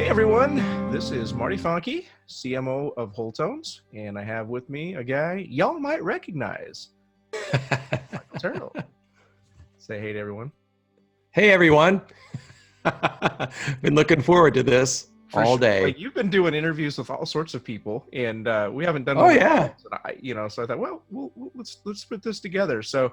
Hey everyone, this is Marty Fonke, CMO of Whole Tones, and I have with me a guy y'all might recognize, Michael Terrell. Say hey to everyone. Hey everyone. Been looking forward to this all day. Like, you've been doing interviews with all sorts of people, and we haven't done. Oh yeah. So I thought, well, let's put this together. So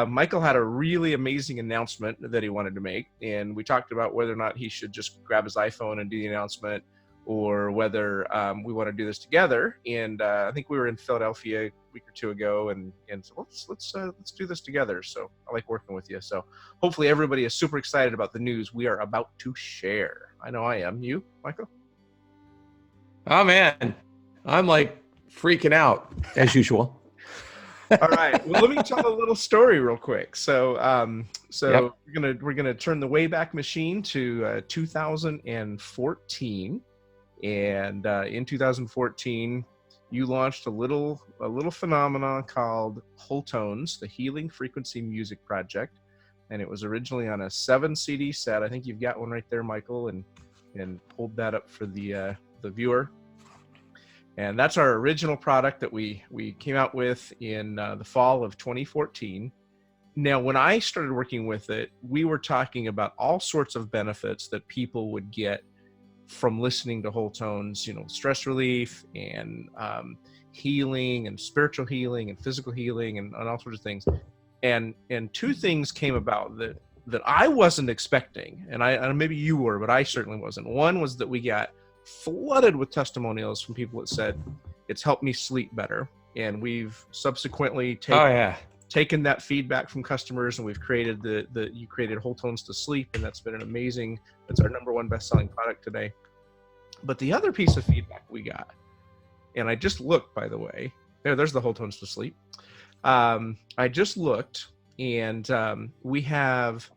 Michael had a really amazing announcement that he wanted to make, and we talked about whether or not he should just grab his iPhone and do the announcement, or whether we want to do this together. And I think we were in Philadelphia a week or two ago, and so let's do this together. So I like working with you. So hopefully everybody is super excited about the news we are about to share. I know I am. You, Michael? Oh man, I'm like freaking out as usual. All right. Well, let me tell a little story real quick. So, Yep. we're gonna turn the Wayback Machine to 2014, and in 2014, you launched a little phenomenon called Whole Tones, the Healing Frequency Music Project, and it was originally on a 7 CD set. I think you've got one right there, Michael, and hold that up for the viewer. And that's our original product that we came out with in the fall of 2014. Now, when I started working with it, we were talking about all sorts of benefits that people would get from listening to Whole Tones, stress relief and healing and spiritual healing and physical healing and all sorts of things. And two things came about that I wasn't expecting, and maybe you were, but I certainly wasn't. One was that we got flooded with testimonials from people that said it's helped me sleep better, and we've subsequently taken that feedback from customers, and we've created you created Whole Tones to Sleep, and that's our #1 best-selling product today. But the other piece of feedback we got, and I just looked, by the way, there's the Whole Tones to Sleep. I just looked, and we have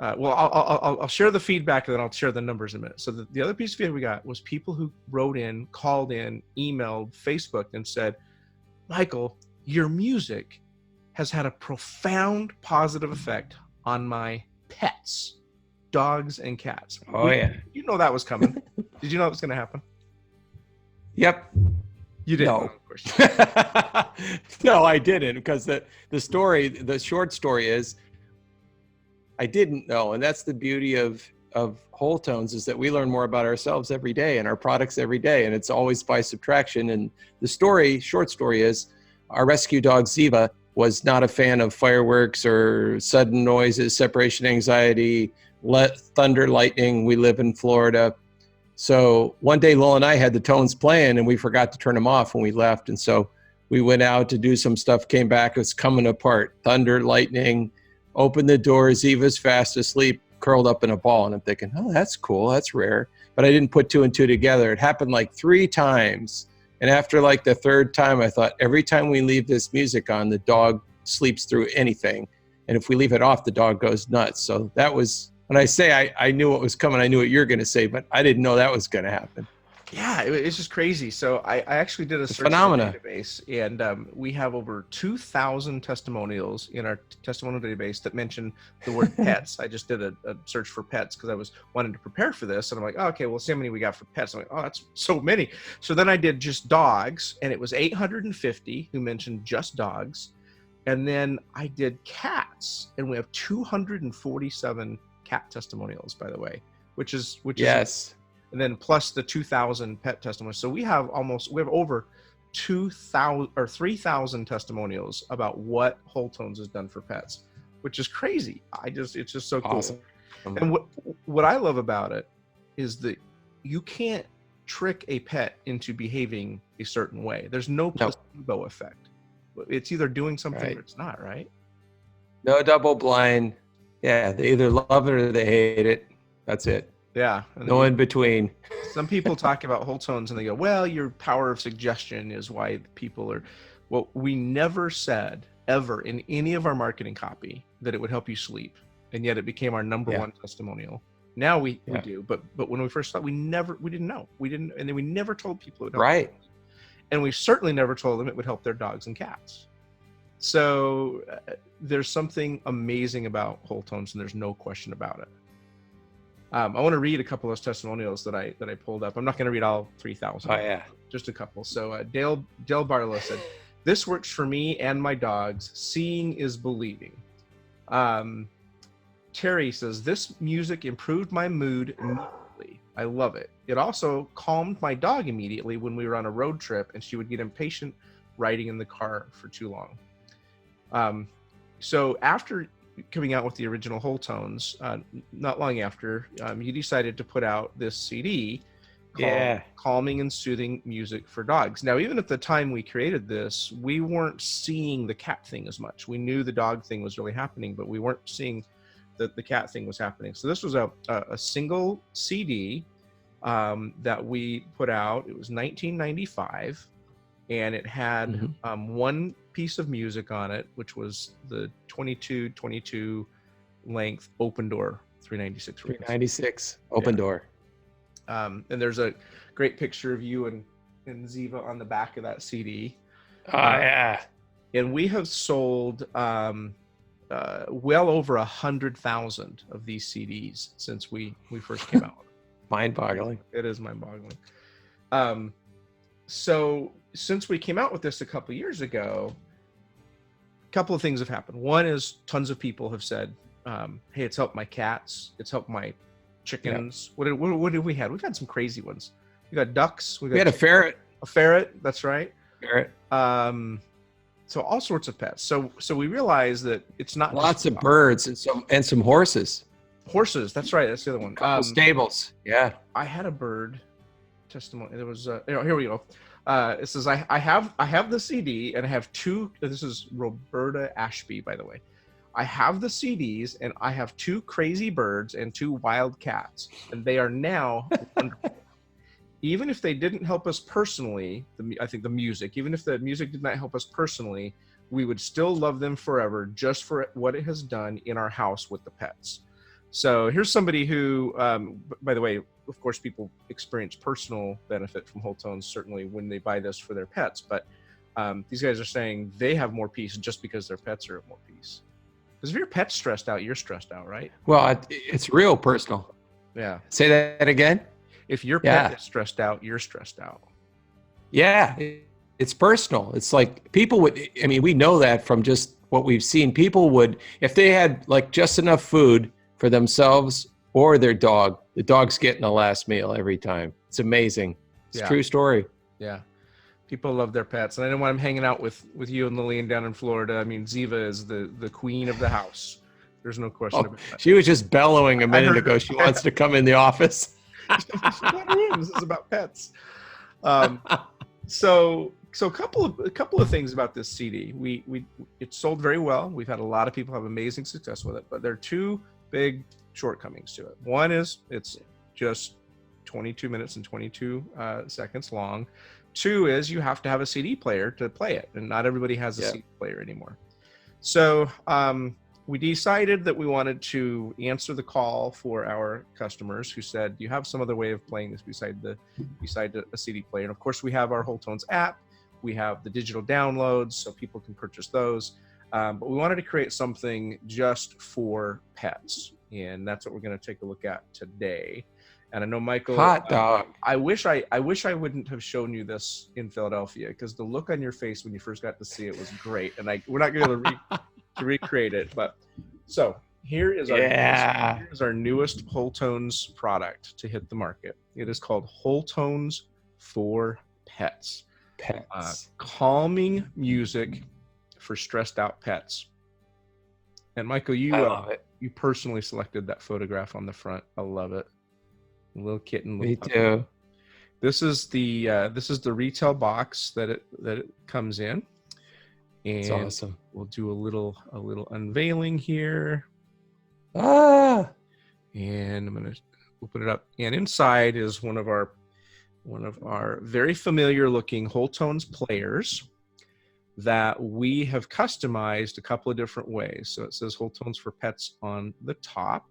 I'll share the feedback, and then I'll share the numbers in a minute. So the other piece of feedback we got was people who wrote in, called in, emailed, Facebooked, and said, Michael, your music has had a profound positive effect on my pets, dogs and cats. Yeah. You know that was coming. Did you know it was going to happen? Yep. You didn't. No. Of course. No, I didn't, because the short story is I didn't know. And that's the beauty of Whole Tones, is that we learn more about ourselves every day and our products every day. And it's always by subtraction. And the short story is our rescue dog, Ziva, was not a fan of fireworks or sudden noises, separation anxiety, thunder, lightning. We live in Florida. So one day Lil and I had the tones playing, and we forgot to turn them off when we left. And so we went out to do some stuff, came back, it was coming apart. Thunder, lightning, opened the door, Ziva's fast asleep, curled up in a ball. And I'm thinking, oh, that's cool, that's rare. But I didn't put two and two together. It happened like 3 times. And after like the 3rd time, I thought, every time we leave this music on, the dog sleeps through anything. And if we leave it off, the dog goes nuts. So that was, when I say I knew what was coming, I knew what you're going to say, but I didn't know that was going to happen. Yeah, it's just crazy. So I actually did a search in the database, and we have over 2,000 testimonials in our testimonial database that mention the word pets. I just did a search for pets because I was wanting to prepare for this, and I'm like, oh, okay, well, see how many we got for pets. I'm like, oh, that's so many. So then I did just dogs, and it was 850 who mentioned just dogs. And then I did cats, and we have 247 cat testimonials, by the way, which is yes. And then plus the 2,000 pet testimonials. So we have over 2,000 or 3,000 testimonials about what Whole Tones has done for pets, which is crazy. It's just so cool. Awesome. And what I love about it is that you can't trick a pet into behaving a certain way. There's no placebo effect. It's either doing something or it's not, right? No double blind. Yeah, they either love it or they hate it. That's it. Yeah. No in between. Some people talk about Whole Tones and they go, well, your power of suggestion is why people are... Well, we never said ever in any of our marketing copy that it would help you sleep. And yet it became our #1 testimonial. Now we do. But when we first thought, we didn't know. And then we never told people it would help. Right. And we certainly never told them it would help their dogs and cats. So there's something amazing about Whole Tones, and there's no question about it. I want to read a couple of those testimonials that I pulled up. I'm not going to read all 3,000. Oh yeah. Just a couple. So Dale Barlow said, "This works for me and my dogs. Seeing is believing." Terry says, "This music improved my mood immediately. I love it. It also calmed my dog immediately when we were on a road trip and she would get impatient riding in the car for too long." So after coming out with the original Whole Tones, not long after, you decided to put out this CD called Calming and Soothing Music for Dogs. Now, even at the time we created this, we weren't seeing the cat thing as much. We knew the dog thing was really happening, but we weren't seeing that the cat thing was happening. So this was a single CD that we put out. It was 1995, and it had one piece of music on it, which was the 22 length Open Door 396. 396 Open Door. And there's a great picture of you and Ziva on the back of that CD. Yeah. And we have sold well over 100,000 of these CDs since we first came out. Mind-boggling. It is mind-boggling. So since we came out with this a couple years ago, a couple of things have happened. One is tons of people have said, hey, it's helped my cats. It's helped my chickens. What did we have? We've had some crazy ones. We got ducks. We had a ferret. A ferret. That's right. Ferret. So all sorts of pets. So we realized that it's not lots of birds and some horses. Horses. That's right. That's the other one. Stables. Yeah. I had a bird testimony. There was here we go. It says I have the CD and I have two. This is Roberta Ashby, by the way. I have the CDs and I have two crazy birds and two wild cats, and they are now wonderful. Even if they didn't help us personally, I think the music, even if the music did not help us personally, we would still love them forever just for what it has done in our house with the pets. So here's somebody who, by the way, of course, people experience personal benefit from Whole Tones, certainly when they buy this for their pets. But these guys are saying they have more peace just because their pets are at more peace. Because if your pet's stressed out, you're stressed out, right? Well, it's real personal. Yeah. Say that again. If your pet is stressed out, you're stressed out. Yeah, it's personal. It's like people would, I mean, we know that from just what we've seen. People would, if they had like just enough food for themselves or their dog, the dog's getting the last meal every time. It's amazing. It's a true story. Yeah. People love their pets. And I know when I'm hanging out with you and Lillian down in Florida, I mean, Ziva is the queen of the house. There's no question about that. She was just bellowing a minute ago. She wants to come in the office. This is about pets. So a couple of things about this CD. It sold very well. We've had a lot of people have amazing success with it, but there are two big shortcomings to it. One is it's just 22 minutes and 22 seconds long. Two is you have to have a CD player to play it, and not everybody has a CD player anymore. So we decided that we wanted to answer the call for our customers who said, "Do you have some other way of playing this beside a CD player?" And of course, we have our Whole Tones app. We have the digital downloads, so people can purchase those. But we wanted to create something just for pets, and that's what we're going to take a look at today. And I know, Michael, hot dog. I wish I wouldn't have shown you this in Philadelphia, because the look on your face when you first got to see it was great. And we're not going to recreate it, but so here is our newest Whole Tones product to hit the market. It is called Whole Tones for Pets. Calming music for stressed out pets. And Michael, I love it. You personally selected that photograph on the front. I love it. Little kitten. Me too. This is the retail box that it comes in, and it's awesome. We'll do a little unveiling here. And I'm gonna open it up, and inside is one of our very familiar looking Whole Tones players that we have customized a couple of different ways. So it says Whole Tones for Pets on the top,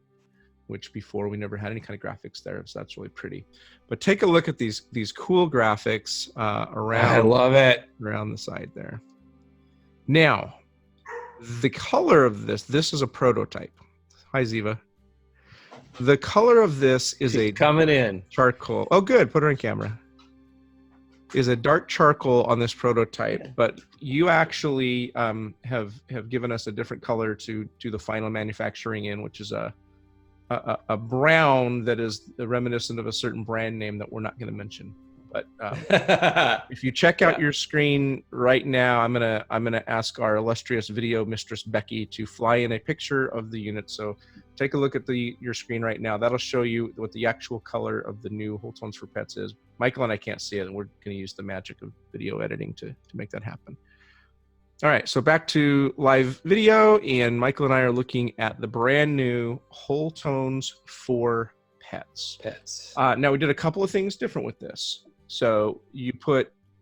which before we never had any kind of graphics there, so that's really pretty. But take a look at these cool graphics around. I love it. Around the side there. Now, the color of this is a prototype. Hi, Ziva. The color of this is She's coming in. charcoal. Oh, good. Put her in camera. Is a dark charcoal on this prototype, but you actually have given us a different color to the final manufacturing in, which is a brown that is reminiscent of a certain brand name that we're not going to mention. But if you check out your screen right now, I'm gonna ask our illustrious video mistress Becky to fly in a picture of the unit. So take a look at your screen right now. That'll show you what the actual color of the new Whole Tones for Pets is. Michael and I can't see it, and we're going to use the magic of video editing to make that happen. All right, so back to live video, and Michael and I are looking at the brand new Whole Tones for Pets. Now we did a couple of things different with this. So we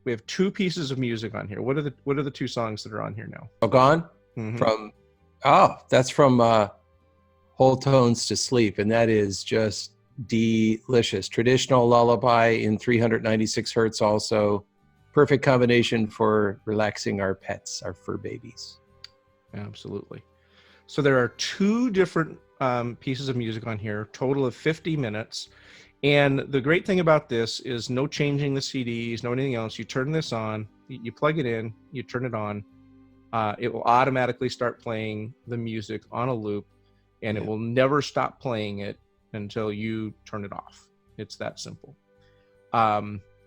have 2 pieces of music on here. What are the 2 songs that are on here now? Oh, Gone? Mm-hmm. That's from Whole Tones to Sleep, and that is just delicious. Traditional lullaby in 396 hertz also. Perfect combination for relaxing our pets, our fur babies. Absolutely. So there are 2 different pieces of music on here, total of 50 minutes. And the great thing about this is no changing the CDs, no anything else. You turn this on, you plug it in, you turn it on. It will automatically start playing the music on a loop, and it will never stop playing it until you turn it off. It's that simple.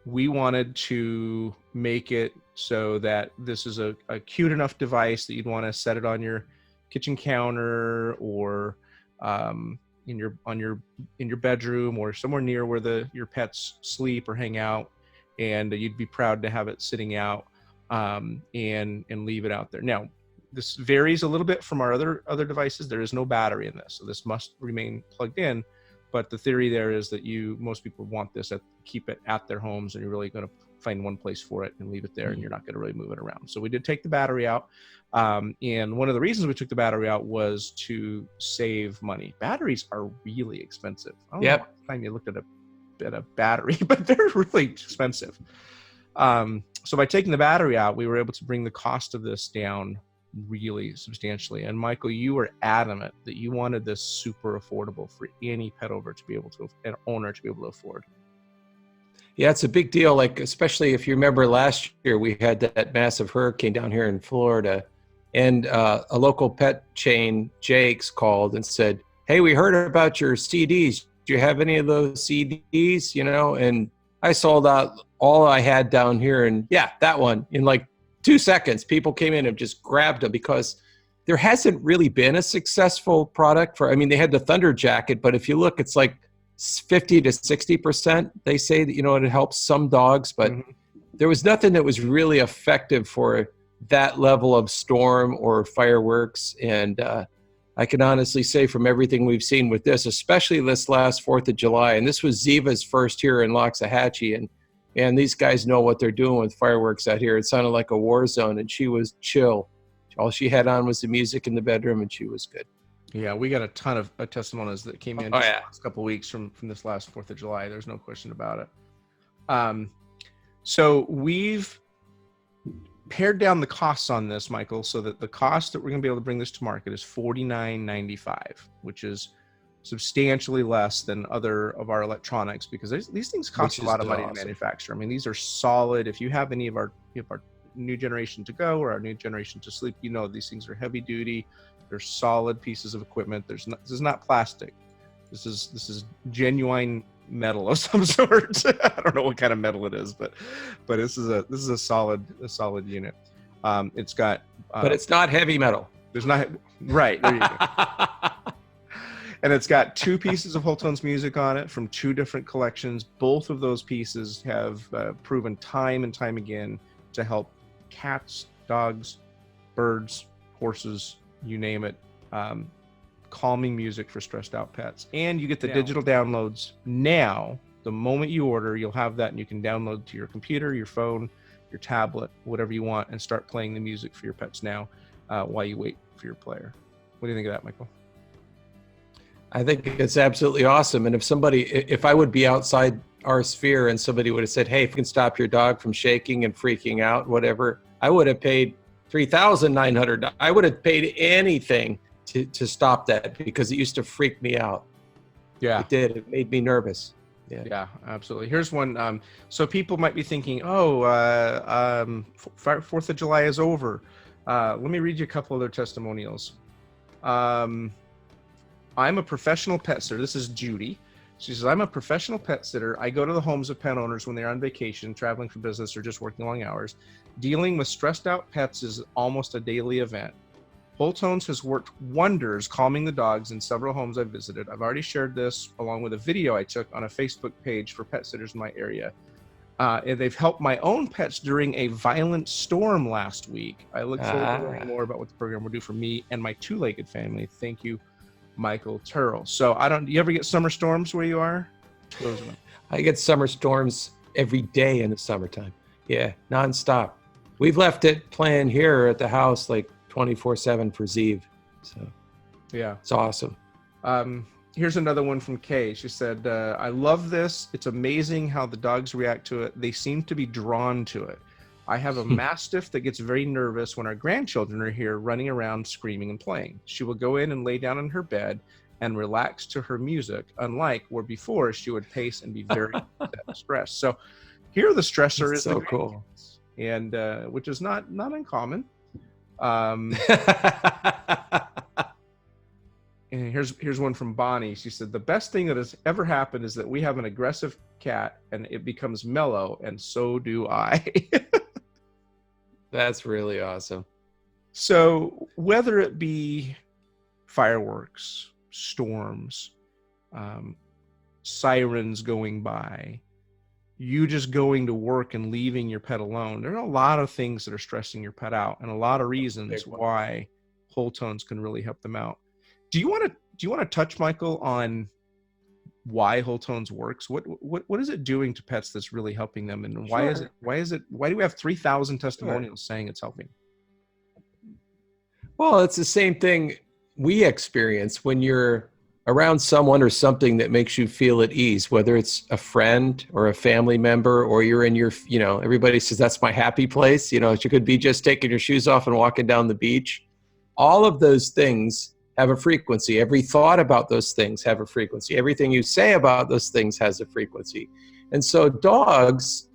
We wanted to make it so that this is a cute enough device that you'd want to set it on your kitchen counter or in your bedroom or somewhere near where your pets sleep or hang out, and you'd be proud to have it sitting out and leave it out there. Now, this varies a little bit from our other devices. There is no battery in this, so this must remain plugged in. But the theory there is that most people want this keep it at their homes, and you're really going to find one place for it and leave it there, and you're not going to really move it around. So we did take the battery out, and one of the reasons we took the battery out was to save money. Batteries are really expensive. I don't know what time you looked at a battery, but they're really expensive. So by taking the battery out, we were able to bring the cost of this down really substantially. And Michael, you were adamant that you wanted this super affordable for any pet owner to be able to afford. Yeah, it's a big deal. Like, especially if you remember last year, we had that massive hurricane down here in Florida, and a local pet chain, Jake's, called and said, "Hey, we heard about your CDs. Do you have any of those CDs?" And I sold out all I had down here, and that one in like 2 seconds. People came in and just grabbed them because there hasn't really been a successful product they had the Thunder Jacket, but if you look, it's like 50 to 60%. They say that, it helps some dogs, but there was nothing that was really effective for that level of storm or fireworks. And I can honestly say from everything we've seen with this, especially this last 4th of July, and this was Ziva's first here in Loxahatchee, and these guys know what they're doing with fireworks out here. It sounded like a war zone, and she was chill. All she had on was the music in the bedroom, and she was good. Yeah, we got a ton of testimonies that came in the last couple of weeks from this last 4th of July. There's no question about it. So we've pared down the costs on this, Michael, so that the cost that we're going to be able to bring this to market is $49.95, which is substantially less than other of our electronics, because these things cost a lot of money to manufacture. These are solid. If you have any of our new generation to go or our new generation to sleep, these things are heavy duty. They're solid pieces of equipment. This is not plastic. This is genuine metal of some sort. I don't know what kind of metal it is, but this is a solid unit. It's got but it's not heavy metal. There's not right there you go. And it's got 2 pieces of Whole Tones music on it from 2 different collections. Both of those pieces have proven time and time again to help cats, dogs, birds, horses, you name it. Calming music for stressed out pets. And you get the digital downloads now. The moment you order, you'll have that, and you can download to your computer, your phone, your tablet, whatever you want, and start playing the music for your pets now while you wait for your player. What do you think of that, Michael? I think it's absolutely awesome. And if I would be outside our sphere and somebody would have said, "Hey, if you can stop your dog from shaking and freaking out, whatever," I would have paid $3,900. I would have paid anything to stop that, because it used to freak me out. Yeah. It did. It made me nervous. Yeah. Yeah, absolutely. Here's one. So people might be thinking, oh, 4th of July is over. Let me read you a couple other testimonials. I'm a professional pet sitter. This is Judy. She says, I'm a professional pet sitter. I go to the homes of pet owners when they're on vacation, traveling for business, or just working long hours. Dealing with stressed out pets is almost a daily event. Whole Tones has worked wonders calming the dogs in several homes I've visited. I've already shared this along with a video I took on a Facebook page for pet sitters in my area. And they've helped my own pets during a violent storm last week. I look forward to learning more about what the program will do for me and my two-legged family. Thank you, Michael Turrell. So do you ever get summer storms where you are? I get summer storms every day in the summertime. Yeah, nonstop. We've left it playing here at the house like 24/7 for Zeev. So yeah, it's awesome. Here's another one from Kay. She said, I love this. It's amazing how the dogs react to it. They seem to be drawn to it. I have a Mastiff that gets very nervous when our grandchildren are here running around screaming and playing. She will go in and lay down in her bed and relax to her music, unlike where before she would pace and be very stressed. So here the stressor is so cool. And which is not uncommon. And here's one from Bonnie. She said, the best thing that has ever happened is that we have an aggressive cat and it becomes mellow, and so do I. That's really awesome. So whether it be fireworks, storms, sirens going by, you just going to work and leaving your pet alone, there are a lot of things that are stressing your pet out, and a lot of reasons why Whole Tones can really help them out. Do you want to touch, Michael, on why Whole Tones works? What is it doing to pets that's really helping them, and why do we have 3,000 testimonials saying it's helping? Well, it's the same thing we experience when you're around someone or something that makes you feel at ease, whether it's a friend or a family member, or you're in your, everybody says that's my happy place. You could be just taking your shoes off and walking down the beach. All of those things have a frequency. Every thought about those things have a frequency. Everything you say about those things has a frequency. And so dogs,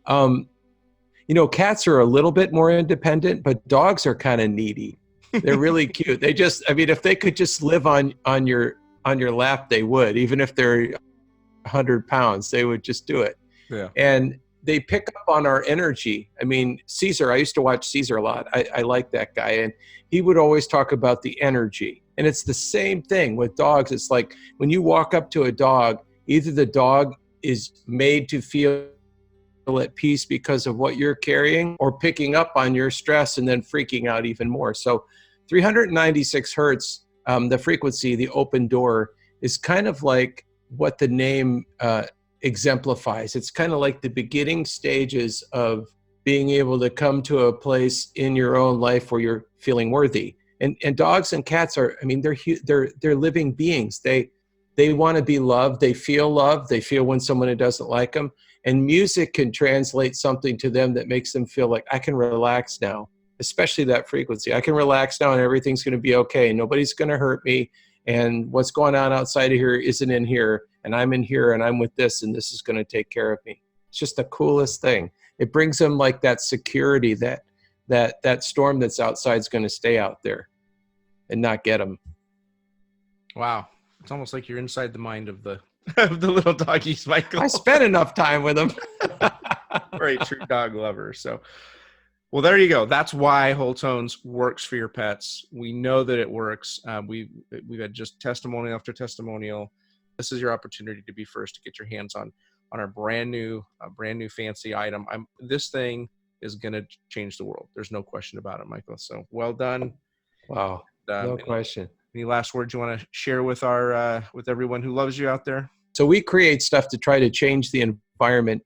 cats are a little bit more independent, but dogs are kind of needy. They're really cute. They just, if they could just live on your lap, they would. Even if they're 100 pounds, they would just do it. Yeah. And they pick up on our energy. Caesar, I used to watch Caesar a lot. I like that guy. And he would always talk about the energy. And it's the same thing with dogs. It's like when you walk up to a dog, either the dog is made to feel at peace because of what you're carrying, or picking up on your stress and then freaking out even more. So 396 hertz, the frequency, the open door, is kind of like what the name exemplifies. It's kind of like the beginning stages of being able to come to a place in your own life where you're feeling worthy. And dogs and cats are, they're living beings. They want to be loved. They feel love. They feel when someone doesn't like them. And music can translate something to them that makes them feel like, I can relax now, especially that frequency. I can relax now and everything's going to be okay. Nobody's going to hurt me. And what's going on outside of here isn't in here. And I'm in here and I'm with this, and this is going to take care of me. It's just the coolest thing. It brings them like that security that storm that's outside is going to stay out there and not get them. Wow. It's almost like you're inside the mind of the little doggies, Michael. I spent enough time with them. Very true dog lover. So, well, there you go. That's why Whole Tones works for your pets. We know that it works. We've had just testimonial after testimonial. This is your opportunity to be first to get your hands on our brand new fancy item. This thing is going to change the world. There's no question about it, Michael. So well done. Wow. No question. Any last words you want to share with with everyone who loves you out there? So we create stuff to try to change the environment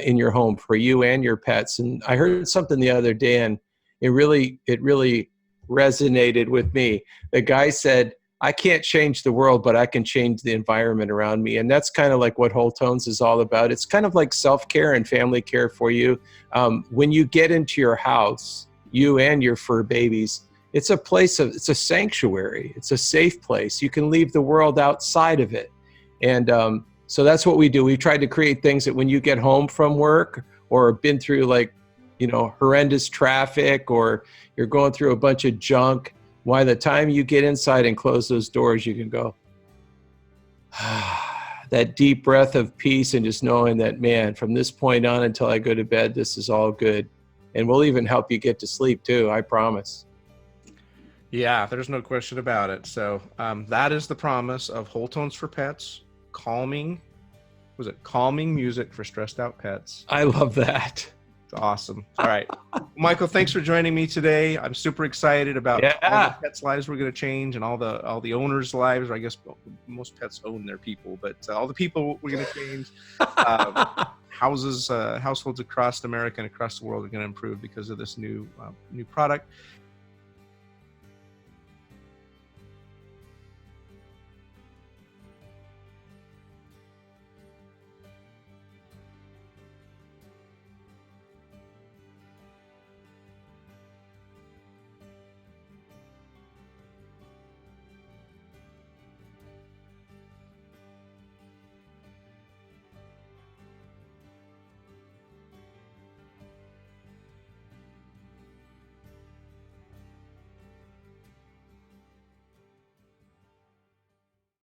in your home for you and your pets. And I heard something the other day, and it really resonated with me. The guy said, I can't change the world, but I can change the environment around me. And that's kind of like what Whole Tones is all about. It's kind of like self-care and family care for you. When you get into your house, you and your fur babies, it's a sanctuary. It's a safe place. You can leave the world outside of it. And so that's what we do. We've tried to create things that when you get home from work or been through like, horrendous traffic, or you're going through a bunch of junk, by the time you get inside and close those doors, you can go, that deep breath of peace, and just knowing that, man, from this point on until I go to bed, this is all good. And we'll even help you get to sleep too, I promise. Yeah, there's no question about it. So that is the promise of Whole Tones for Pets, calming music for stressed out pets. I love that. It's awesome. All right. Michael, thanks for joining me today. I'm super excited about all the pets' lives we're going to change, and all the owners' lives. Or I guess most pets own their people, but all the people we're going to change. Households across America and across the world are going to improve because of this new product.